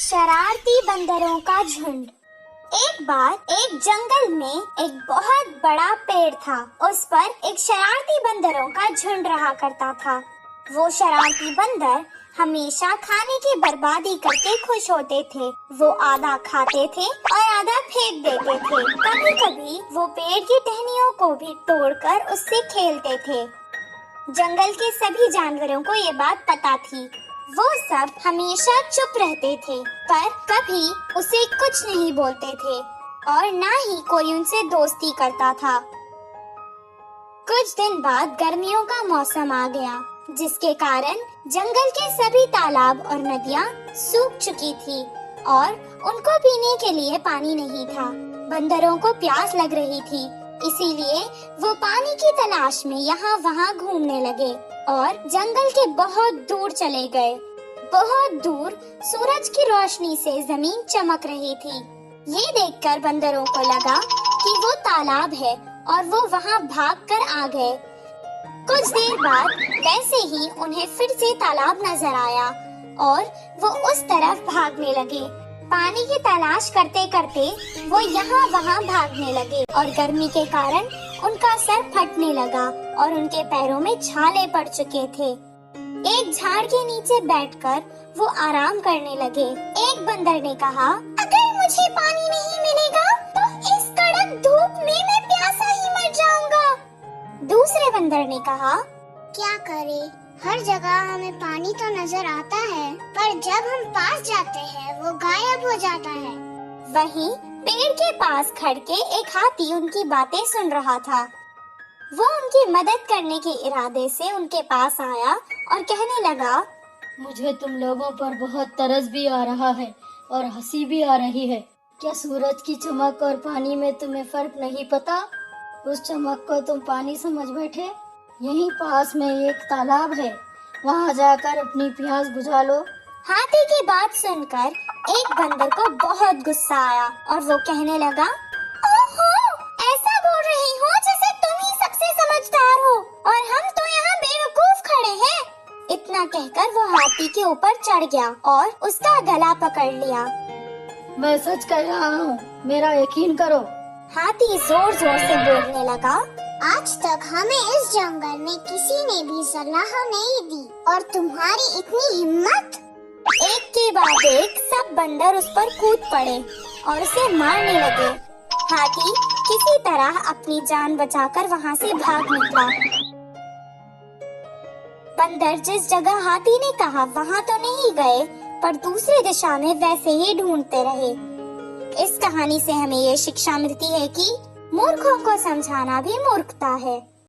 शरारती बंदरों का झुंड। एक बार एक जंगल में एक बहुत बड़ा पेड़ था। उस पर एक शरारती बंदरों का झुंड रहा करता था। वो शरारती बंदर हमेशा खाने की बर्बादी करके खुश होते थे। वो आधा खाते थे और आधा फेंक देते थे। कभी कभी वो पेड़ की टहनियों को भी तोड़कर उससे खेलते थे। जंगल के सभी जानवरों को ये बात पता थी। वो सब हमेशा चुप रहते थे, पर कभी उसे कुछ नहीं बोलते थे और ना ही कोई उनसे दोस्ती करता था। कुछ दिन बाद गर्मियों का मौसम आ गया, जिसके कारण जंगल के सभी तालाब और नदियाँ सूख चुकी थी और उनको पीने के लिए पानी नहीं था। बंदरों को प्यास लग रही थी, इसीलिए वो पानी की तलाश में यहाँ वहाँ घूमने लगे और जंगल के बहुत दूर चले गए। बहुत दूर सूरज की रोशनी से जमीन चमक रही थी। ये देखकर बंदरों को लगा कि वो तालाब है और वो वहाँ भागकर आ गए। कुछ देर बाद वैसे ही उन्हें फिर से तालाब नजर आया और वो उस तरफ भागने लगे। पानी की तलाश करते करते वो यहाँ वहाँ भागने लगे और गर्मी के कारण उनका सर फटने लगा और उनके पैरों में छाले पड़ चुके थे। एक झाड़ के नीचे बैठकर वो आराम करने लगे। एक बंदर ने कहा, अगर मुझे पानी नहीं मिलेगा तो इस कड़क धूप में मैं प्यासा ही मर जाऊंगा। दूसरे बंदर ने कहा, क्या करें, हर जगह हमें पानी तो नजर आता है, पर जब हम पास जाते हैं वो गायब हो जाता है। वहीं पेड़ के पास खड़ के एक हाथी उनकी बातें सुन रहा था। वो उनकी मदद करने के इरादे से उनके पास आया और कहने लगा, मुझे तुम लोगों पर बहुत तरस भी आ रहा है और हंसी भी आ रही है। क्या सूरज की चमक और पानी में तुम्हें फर्क नहीं पता? उस चमक को तुम पानी समझ बैठे। यहीं पास में एक तालाब है, वहाँ जाकर अपनी प्यास बुझा लो। हाथी की बात सुनकर एक बंदर को बहुत गुस्सा आया और वो कहने लगा, ओहो, ऐसा बोल रही हो जैसे तुम ही सबसे समझदार हो और हम तो यहाँ बेवकूफ खड़े हैं। इतना कहकर वो हाथी के ऊपर चढ़ गया और उसका गला पकड़ लिया। मैं सच कह रहा हूँ, मेरा यकीन करो। हाथी जोर जोर से बोलने लगा, आज तक हमें इस जंगल में किसी ने भी सलाह नहीं दी और तुम्हारी इतनी हिम्मत। एक के बाद एक सब बंदर उस पर कूद पड़े और उसे मारने लगे। हाथी किसी तरह अपनी जान बचाकर वहाँ से भाग निकला। बंदर जिस जगह हाथी ने कहा वहाँ तो नहीं गए, पर दूसरी दिशा में वैसे ही ढूंढते रहे। इस कहानी से हमें ये शिक्षा मिलती है कि मूर्खों को समझाना भी मूर्खता है।